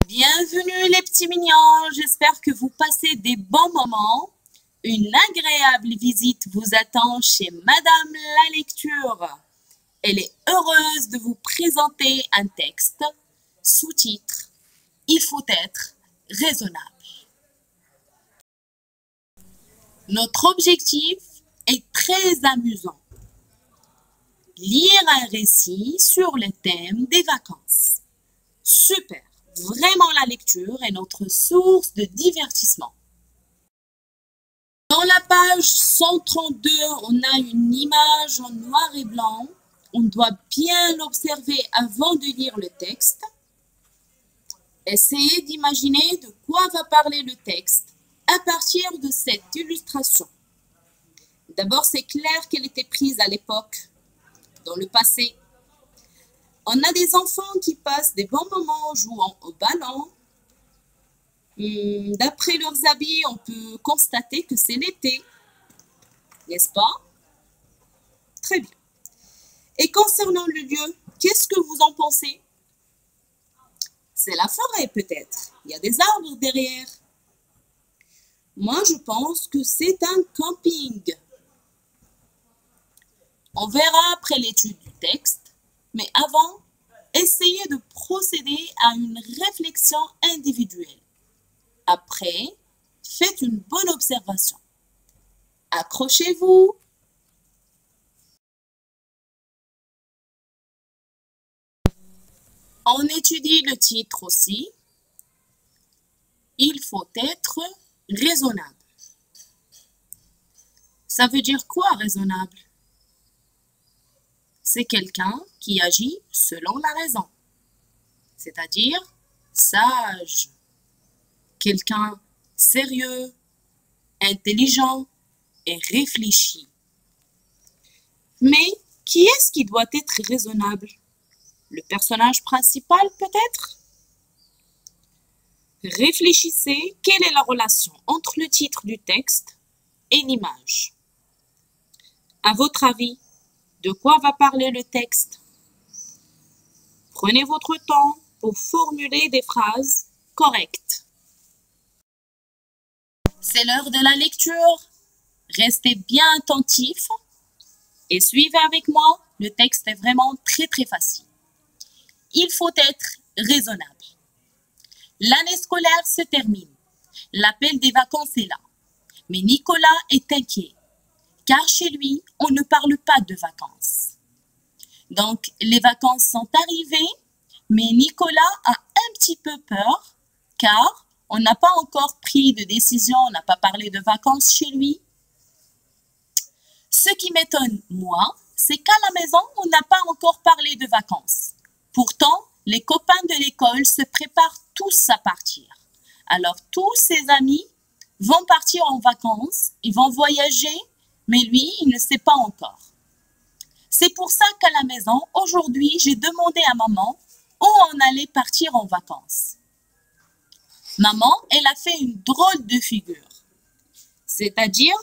Bienvenue les petits mignons, j'espère que vous passez des bons moments. Une agréable visite vous attend chez Madame la Lecture. Elle est heureuse de vous présenter un texte, sous-titre « Il faut être raisonnable ». Notre objectif est très amusant. Lire un récit sur le thème des vacances. Super! Vraiment, la lecture est notre source de divertissement. Dans la page 132, on a une image en noir et blanc. On doit bien l'observer avant de lire le texte. Essayez d'imaginer de quoi va parler le texte à partir de cette illustration. D'abord, c'est clair qu'elle était prise à l'époque, dans le passé. On a des enfants qui passent des bons moments en jouant au ballon. D'après leurs habits, on peut constater que c'est l'été, n'est-ce pas? Très bien. Et concernant le lieu, qu'est-ce que vous en pensez? C'est la forêt peut-être. Il y a des arbres derrière. Moi, je pense que c'est un camping. On verra après l'étude du texte. Mais avant, essayez de procéder à une réflexion individuelle. Après, faites une bonne observation. Accrochez-vous. On étudie le titre aussi. Il faut être raisonnable. Ça veut dire quoi, raisonnable? C'est quelqu'un qui agit selon la raison, c'est-à-dire sage, quelqu'un sérieux, intelligent et réfléchi. Mais qui est-ce qui doit être raisonnable? Le personnage principal peut-être? Réfléchissez, quelle est la relation entre le titre du texte et l'image? À votre avis, de quoi va parler le texte? Prenez votre temps pour formuler des phrases correctes. C'est l'heure de la lecture. Restez bien attentifs et suivez avec moi. Le texte est vraiment très facile. Il faut être raisonnable. L'année scolaire se termine. L'appel des vacances est là. Mais Nicolas est inquiet. Car chez lui, on ne parle pas de vacances. Donc, les vacances sont arrivées, mais Nicolas a un petit peu peur, car on n'a pas encore pris de décision, on n'a pas parlé de vacances chez lui. Ce qui m'étonne, moi, c'est qu'à la maison, on n'a pas encore parlé de vacances. Pourtant, les copains de l'école se préparent tous à partir. Alors, tous ses amis vont partir en vacances, ils vont voyager, mais lui, il ne sait pas encore. C'est pour ça qu'à la maison, aujourd'hui, j'ai demandé à maman où on allait partir en vacances. Maman, elle a fait une drôle de figure. C'est-à-dire,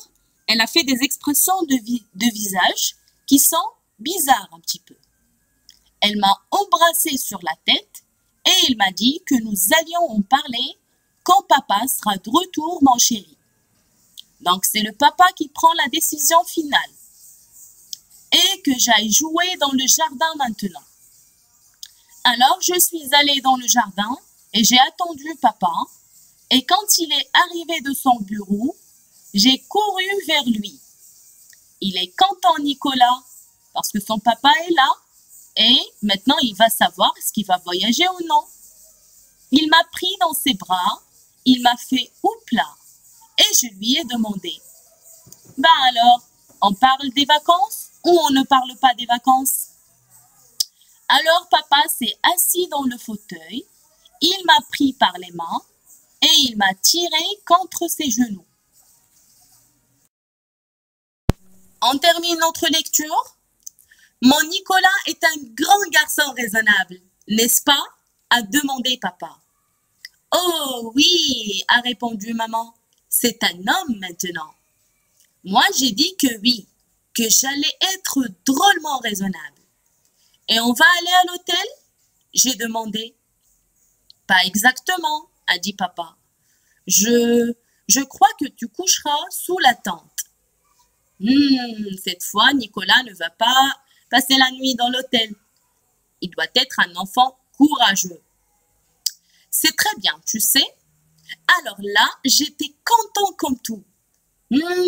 elle a fait des expressions de visage qui sont bizarres un petit peu. Elle m'a embrassé sur la tête et elle m'a dit que nous allions en parler quand papa sera de retour, mon chéri. Donc, c'est le papa qui prend la décision finale. Et que j'aille jouer dans le jardin maintenant. Alors, je suis allée dans le jardin et j'ai attendu papa. Et quand il est arrivé de son bureau, j'ai couru vers lui. Il est content, Nicolas, parce que son papa est là. Et maintenant, il va savoir est-ce qu'il va voyager ou non. Il m'a pris dans ses bras. Il m'a fait « Oupla !» Et je lui ai demandé, ben alors, on parle des vacances ou on ne parle pas des vacances? Alors papa s'est assis dans le fauteuil, il m'a pris par les mains et il m'a tiré contre ses genoux. On termine notre lecture. Mon Nicolas est un grand garçon raisonnable, n'est-ce pas? A demandé papa. Oh oui, a répondu maman. C'est un homme maintenant. Moi, j'ai dit que oui, que j'allais être drôlement raisonnable. Et on va aller à l'hôtel? J'ai demandé. Pas exactement, a dit papa. Je crois que tu coucheras sous la tente. Cette fois, Nicolas ne va pas passer la nuit dans l'hôtel. Il doit être un enfant courageux. C'est très bien, tu sais. Alors là, j'étais content comme tout.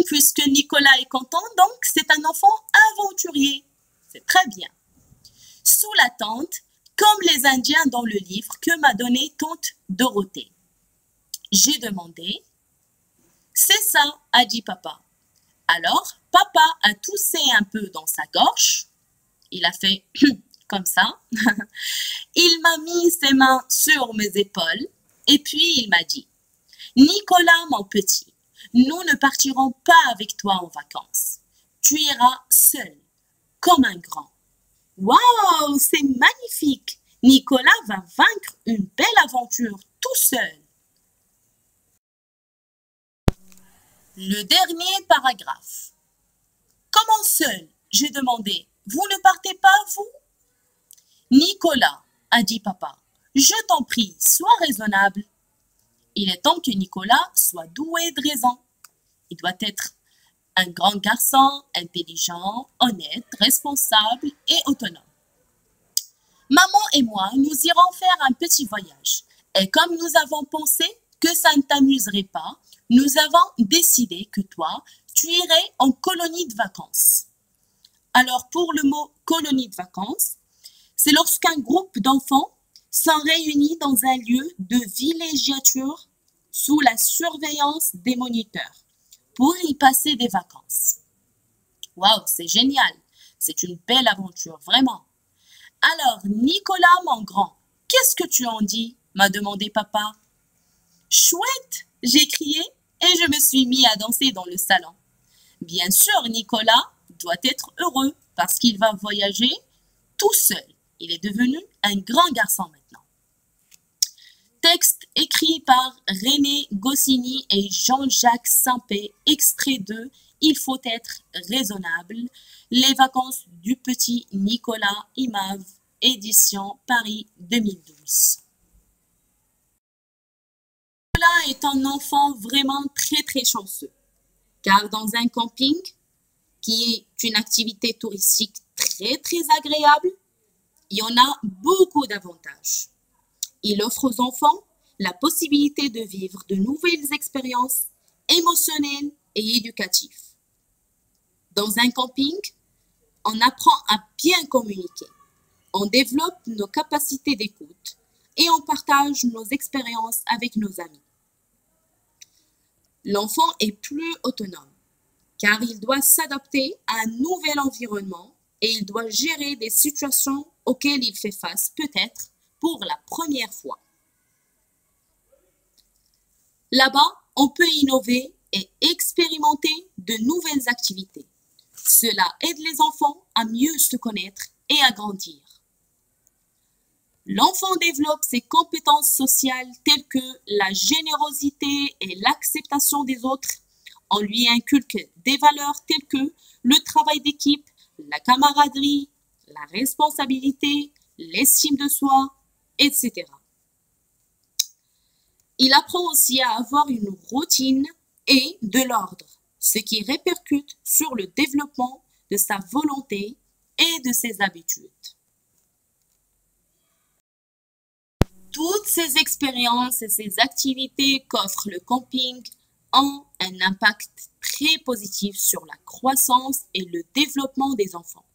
Puisque Nicolas est content, donc c'est un enfant aventurier. C'est très bien. Sous la tente, comme les Indiens dans le livre que m'a donné tante Dorothée. J'ai demandé. C'est ça, a dit papa. Alors, papa a toussé un peu dans sa gorge. Il a fait comme ça. Il m'a mis ses mains sur mes épaules et puis il m'a dit « Nicolas, mon petit, nous ne partirons pas avec toi en vacances. Tu iras seul, comme un grand. » Waouh, c'est magnifique! Nicolas va vaincre une belle aventure tout seul. Le dernier paragraphe. Comment seul? J'ai demandé. Vous ne partez pas, vous? Nicolas, a dit papa, je t'en prie, sois raisonnable. Il est temps que Nicolas soit doué de raison. Il doit être un grand garçon, intelligent, honnête, responsable et autonome. Maman et moi, nous irons faire un petit voyage. Et comme nous avons pensé que ça ne t'amuserait pas, nous avons décidé que toi, tu irais en colonie de vacances. Alors, pour le mot colonie de vacances, c'est lorsqu'un groupe d'enfants sont réunis dans un lieu de villégiature sous la surveillance des moniteurs pour y passer des vacances. Waouh, c'est génial! C'est une belle aventure, vraiment. Alors, Nicolas, mon grand, qu'est-ce que tu en dis? M'a demandé papa. Chouette! J'ai crié et je me suis mis à danser dans le salon. Bien sûr, Nicolas doit être heureux parce qu'il va voyager tout seul. Il est devenu un grand garçon maintenant. Texte écrit par René Goscinny et Jean-Jacques Sampé, extrait de Il faut être raisonnable, les vacances du petit Nicolas Imave, édition Paris 2012. Nicolas est un enfant vraiment très chanceux, car dans un camping, qui est une activité touristique très agréable, il y en a beaucoup d'avantages. Il offre aux enfants la possibilité de vivre de nouvelles expériences émotionnelles et éducatives. Dans un camping, on apprend à bien communiquer, on développe nos capacités d'écoute et on partage nos expériences avec nos amis. L'enfant est plus autonome, car il doit s'adapter à un nouvel environnement et il doit gérer des situations auxquelles il fait face peut-être pour la première fois. Là-bas, on peut innover et expérimenter de nouvelles activités. Cela aide les enfants à mieux se connaître et à grandir. L'enfant développe ses compétences sociales telles que la générosité et l'acceptation des autres. On lui inculque des valeurs telles que le travail d'équipe, la camaraderie, la responsabilité, l'estime de soi, etc. Il apprend aussi à avoir une routine et de l'ordre, ce qui répercute sur le développement de sa volonté et de ses habitudes. Toutes ces expériences et ces activités qu'offre le camping ont un impact très positif sur la croissance et le développement des enfants.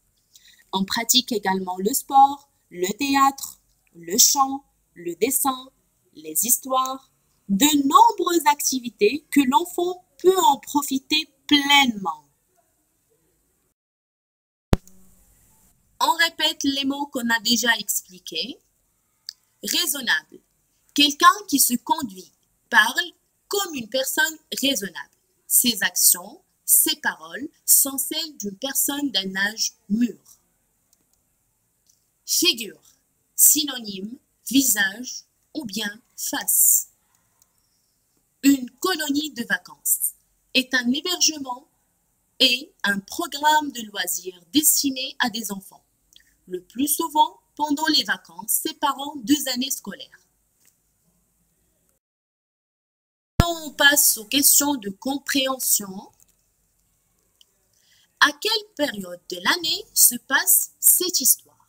On pratique également le sport, le théâtre, le chant, le dessin, les histoires, de nombreuses activités que l'enfant peut en profiter pleinement. On répète les mots qu'on a déjà expliqués. Raisonnable. Quelqu'un qui se conduit, parle comme une personne raisonnable. Ses actions, ses paroles sont celles d'une personne d'un âge mûr. Figure. Synonyme, visage ou bien face. Une colonie de vacances est un hébergement et un programme de loisirs destiné à des enfants, le plus souvent pendant les vacances séparant 2 années scolaires. on passe aux questions de compréhension. À quelle période de l'année se passe cette histoire?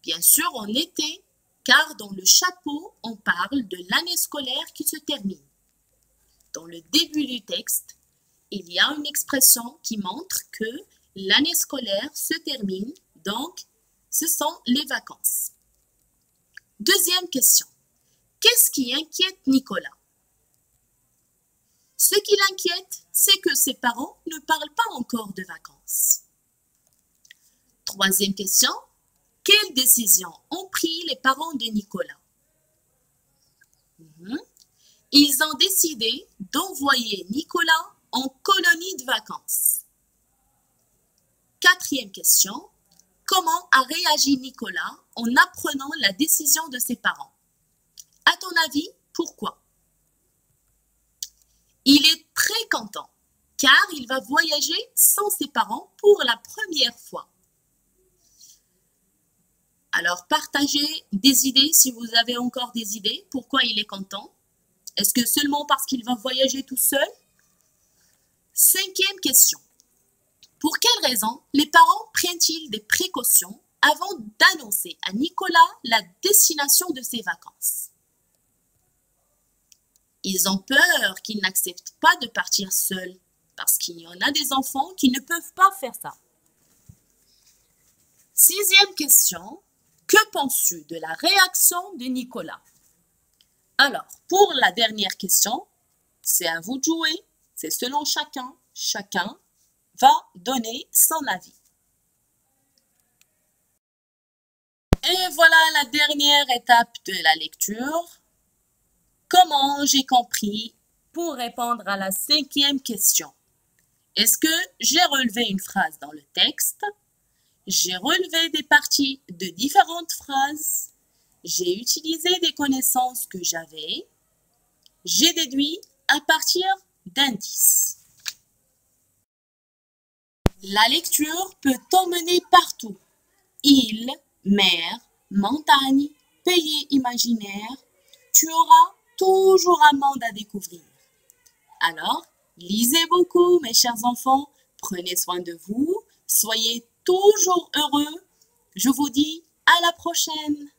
Bien sûr, en été, car dans le chapeau, on parle de l'année scolaire qui se termine. Dans le début du texte, il y a une expression qui montre que l'année scolaire se termine, donc ce sont les vacances. Deuxième question. Qu'est-ce qui inquiète Nicolas? Ce qui l'inquiète, c'est que ses parents ne parlent pas encore de vacances. Troisième question. Quelle décision ont pris les parents de Nicolas? Ils ont décidé d'envoyer Nicolas en colonie de vacances. Quatrième question. Comment a réagi Nicolas en apprenant la décision de ses parents? À ton avis, pourquoi? Il est très content car il va voyager sans ses parents pour la première fois. Alors, partagez des idées si vous avez encore des idées. Pourquoi il est content? Est-ce que seulement parce qu'il va voyager tout seul? Cinquième question. Pour quelle raison les parents prennent-ils des précautions avant d'annoncer à Nicolas la destination de ses vacances? Ils ont peur qu'il n'accepte pas de partir seul parce qu'il y en a des enfants qui ne peuvent pas faire ça. Sixième question. Que penses-tu de la réaction de Nicolas? Alors, pour la dernière question, c'est à vous de jouer. C'est selon chacun. Chacun va donner son avis. Et voilà la dernière étape de la lecture. Comment j'ai compris pour répondre à la cinquième question? Est-ce que j'ai relevé une phrase dans le texte? J'ai relevé des parties de différentes phrases. J'ai utilisé des connaissances que j'avais. J'ai déduit à partir d'indices. La lecture peut t'emmener partout. Île, mer, montagne, pays imaginaire. Tu auras toujours un monde à découvrir. Alors, lisez beaucoup, mes chers enfants. Prenez soin de vous. Soyez toujours heureux. Je vous dis à la prochaine.